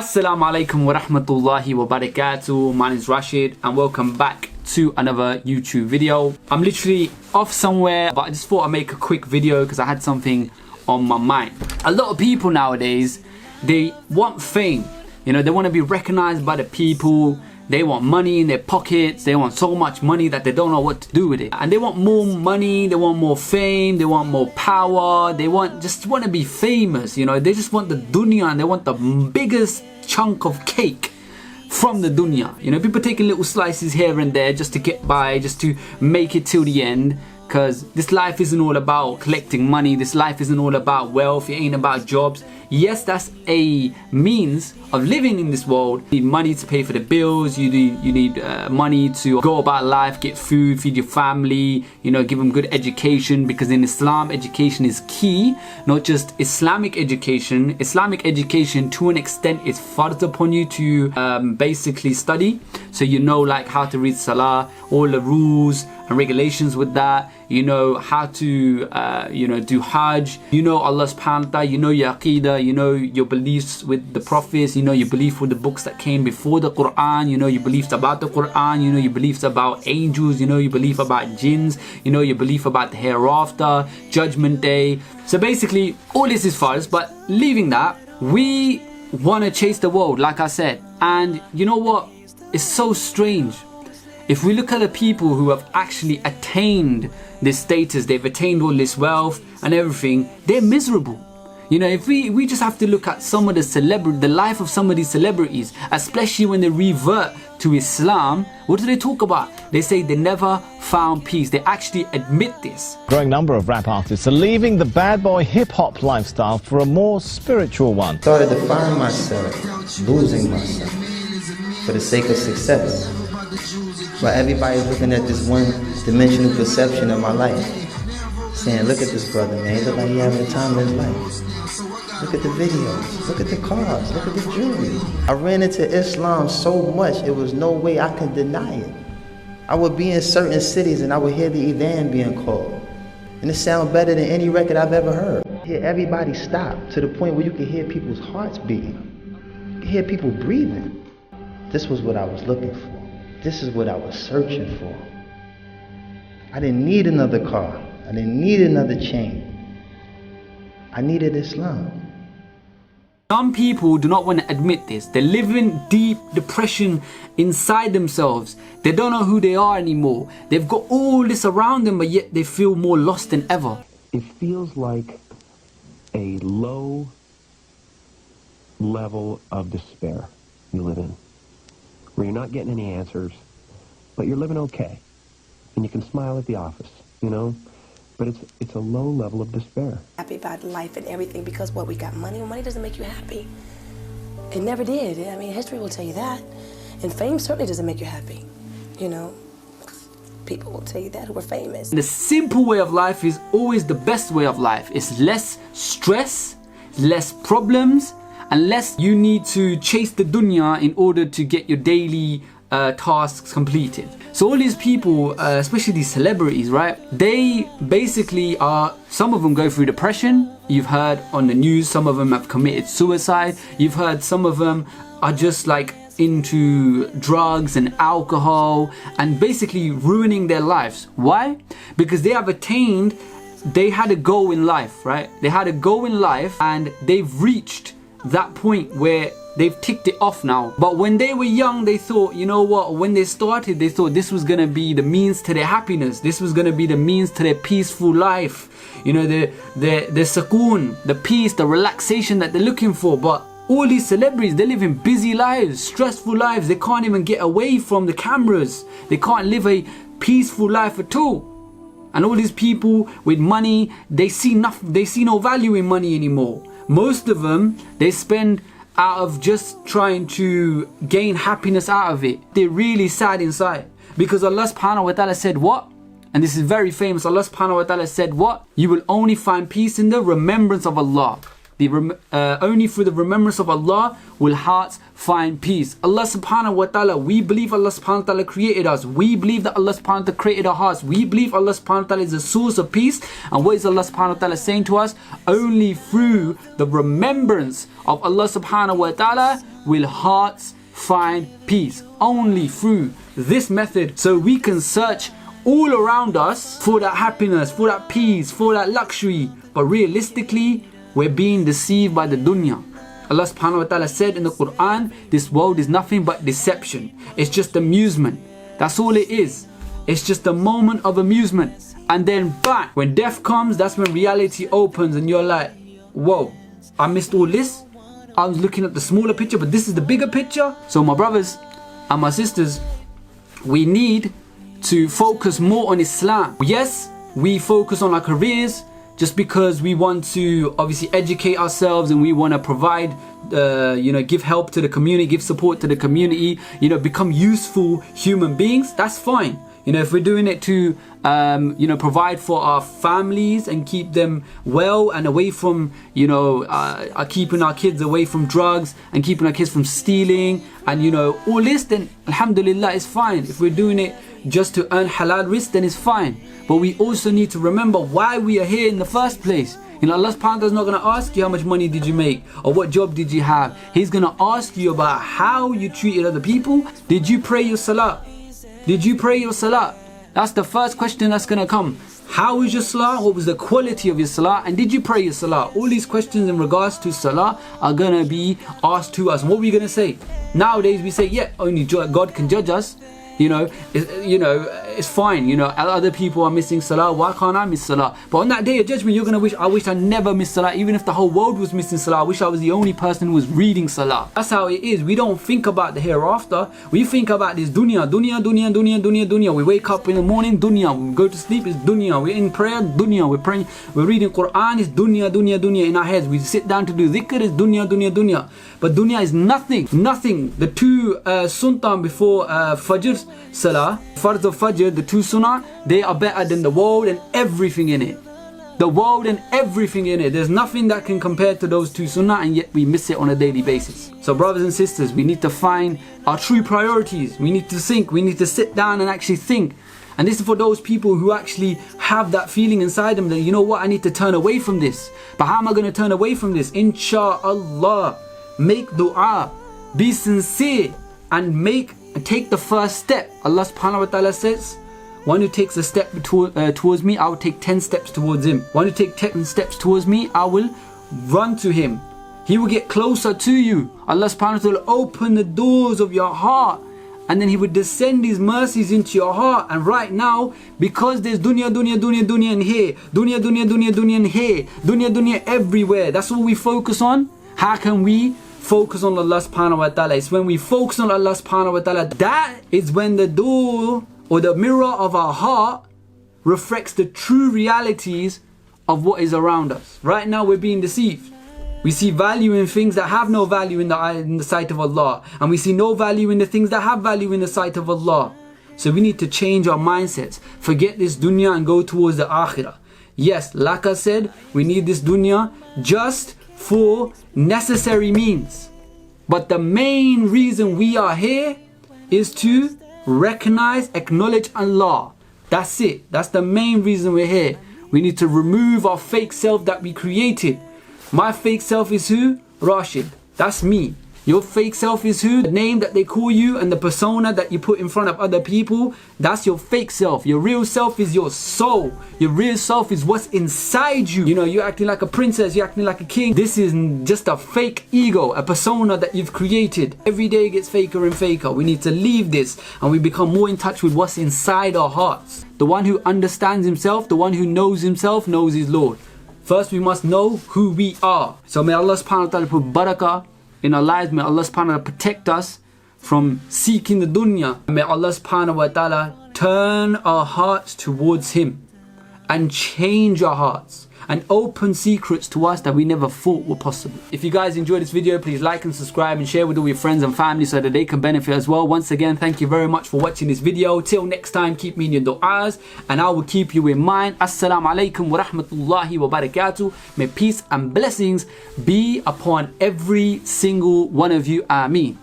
Assalamu alaikum wa rahmatullahi wa barakatuh. My name is Rashid and welcome back to another YouTube video. I'm literally off somewhere, but I just thought I'd make a quick video because I had something on my mind. A lot of people nowadays, they want fame. You know, they want to be recognized by the people. They want money in their pockets. They want so much money that they don't know what to do with it. And they want more money, they want more fame, they want more power. They just want to be famous, you know. They just want the dunya and they want the biggest chunk of cake from the dunya. You know, people taking little slices here and there just to get by, just to make it till the end. Because this life isn't all about collecting money. This life isn't all about wealth. It ain't about jobs. Yes, that's a means of living in this world. You need money to pay for the bills. You need money to go about life, get food, feed your family, you know, give them good education. Because in Islam, education is key. Not just Islamic education. Islamic education, to an extent, is fard upon you to basically study. So you know, like how to read Salah, all the rules and regulations with that. You know how to do Hajj. You know Allah subhanahu wa ta'ala. You know your Aqidah. You know your beliefs with the prophets. You know your belief with the books that came before the Quran. You know your beliefs about the Quran. You know your beliefs about angels. You know your belief about jinns. You know your belief about the hereafter, Judgment Day. So basically all this is farz, but leaving that, we want to chase the world, like I said. And you know what? It's so strange. If we look at the people who have actually attained this status, they've attained all this wealth and everything, they're miserable. You know, if we just have to look at some of the life of some of these celebrities, especially when they revert to Islam, what do they talk about? They say they never found peace. They actually admit this. A growing number of rap artists are leaving the bad boy hip-hop lifestyle for a more spiritual one. Started to find myself, losing myself for the sake of success. But everybody's looking at this one-dimensional perception of my life, saying, look at this brother, man, he look like he having the time of his life. Look at the videos, look at the cars, look at the jewelry. I ran into Islam so much, it was no way I could deny it. I would be in certain cities and I would hear the Adhan being called. And it sounded better than any record I've ever heard. Hear everybody stop to the point where you can hear people's hearts beating. You can hear people breathing. This was what I was looking for. This is what I was searching for. I didn't need another car. I didn't need another chain. I needed Islam. Some people do not want to admit this. They live in deep depression inside themselves. They don't know who they are anymore. They've got all this around them, but yet they feel more lost than ever. It feels like a low level of despair you live in, where you're not getting any answers, but you're living okay. And you can smile at the office, you know? But it's a low level of despair. Happy about life and everything because what, we got money? Well, money doesn't make you happy. It never did. I mean, history will tell you that. And fame certainly doesn't make you happy, you know? People will tell you that who are famous. The simple way of life is always the best way of life. It's less stress, less problems, unless you need to chase the dunya in order to get your daily tasks completed. So all these people, especially these celebrities, right? They basically are, some of them go through depression. You've heard on the news, some of them have committed suicide. You've heard some of them are just like into drugs and alcohol and basically ruining their lives. Why? Because they have attained, they had a goal in life, right? They had a goal in life and they've reached that point where they've ticked it off now. But when they were young, they thought, you know what, when they started, they thought this was gonna be the means to their happiness. This was gonna be the means to their peaceful life. You know, the sukoon, the peace, the relaxation that they're looking for. But all these celebrities, they live in busy lives, stressful lives. They can't even get away from the cameras. They can't live a peaceful life at all. And all these people with money, they see no value in money anymore. Most of them, they spend out of just trying to gain happiness out of it. They're really sad inside. Because Allah subhanahu wa ta'ala said what? And this is very famous. Allah subhanahu wa ta'ala said what? You will only find peace in the remembrance of Allah. Only through the remembrance of Allah will hearts find peace. Allah subhanahu wa ta'ala, we believe Allah subhanahu wa ta'ala created us. We believe that Allah subhanahu wa ta'ala created our hearts. We believe Allah subhanahu wa ta'ala is the source of peace. And what is Allah subhanahu wa ta'ala saying to us? Only through the remembrance of Allah subhanahu wa ta'ala will hearts find peace. Only through this method. So we can search all around us for that happiness, for that peace, for that luxury. But realistically, we're being deceived by the dunya. Allah subhanahu wa ta'ala said in the Quran, this world is nothing but deception. It's just amusement. That's all it is. It's just a moment of amusement. And then back, when death comes, that's when reality opens and you're like, whoa, I missed all this. I was looking at the smaller picture, but this is the bigger picture. So my brothers and my sisters, we need to focus more on Islam. Yes, we focus on our careers, just because we want to obviously educate ourselves and we want to provide, give help to the community, give support to the community, become useful human beings. That's fine. If we're doing it to, provide for our families and keep them well and away from, keeping our kids away from drugs and keeping our kids from stealing and, all this, then alhamdulillah, it's fine. If we're doing it just to earn halal rizq, then it's fine. But we also need to remember why we are here in the first place. Allah subhanahu wa ta'ala is not going to ask you how much money did you make or what job did you have. He's going to ask you about how you treated other people. Did you pray your salah? Did you pray your salah? That's the first question that's going to come. How was your salah? What was the quality of your salah? And did you pray your salah? All these questions in regards to salah are going to be asked to us. And what are we going to say? Nowadays we say, yeah, only God can judge us. It's fine. Other people are missing salah. Why can't I miss salah? But on that day of judgment, you're gonna I wish I never missed salah. Even if the whole world was missing salah, I wish I was the only person who was reading salah. That's how it is. We don't think about the hereafter. We think about this dunya. We wake up in the morning, dunya. We go to sleep, it's dunya. We're in prayer, dunya. We're praying, we're reading Quran, it's dunya in our heads. We sit down to do dhikr, it's dunya. But dunya is nothing. The two sunnah before Fajr Salah, Farz of Fajr, the two sunnah, they are better than the world and everything in it. The world and everything in it. There's nothing that can compare to those two sunnah, and yet we miss it on a daily basis. So brothers and sisters, we need to find our true priorities. We need to think. We need to sit down and actually think. And this is for those people who actually have that feeling inside them that, you know what, I need to turn away from this. But how am I going to turn away from this? Insha'Allah. Make dua, be sincere, and take the first step. Allah subhanahu wa ta'ala says, one who takes a step towards me, I will take 10 steps towards him. One who takes 10 steps towards me, I will run to him. He will get closer to you. Allah subhanahu wa ta'ala will open the doors of your heart, and then He would descend His mercies into your heart. And right now, because there's dunya in here, dunya in here, dunya everywhere, that's all we focus on. How can we focus on Allah subhanahu wa ta'ala? It's when we focus on Allah subhanahu wa ta'ala, that is when the door or the mirror of our heart reflects the true realities of what is around us. Right now we're being deceived. We see value in things that have no value in the sight of Allah, and we see no value in the things that have value in the sight of Allah. So we need to change our mindsets. Forget this dunya and go towards the akhirah. Yes, like I said, we need this dunya just for necessary means. But the main reason we are here is to recognize, acknowledge Allah. That's it. That's the main reason we're here. We need to remove our fake self that we created. My fake self is who? Rashid. That's me. Your fake self is who? The name that they call you and the persona that you put in front of other people. That's your fake self. Your real self is your soul. Your real self is what's inside you. You're acting like a princess, you're acting like a king. This is just a fake ego, a persona that you've created. Every day it gets faker and faker. We need to leave this and we become more in touch with what's inside our hearts. The one who understands himself, the one who knows himself, knows his Lord. First we must know who we are. So may Allah subhanahu wa ta'ala put barakah in our lives. May Allah subhanahu wa ta'ala protect us from seeking the dunya. May Allah subhanahu wa ta'ala turn our hearts towards Him and change our hearts and open secrets to us that we never thought were possible. If you guys enjoyed this video, please like and subscribe and share with all your friends and family so that they can benefit as well. Once again, thank you very much for watching this video. Till next time, keep me in your du'as and I will keep you in mind. Assalamu alaikum wa rahmatullahi wa barakatuh. May peace and blessings be upon every single one of you. Ameen.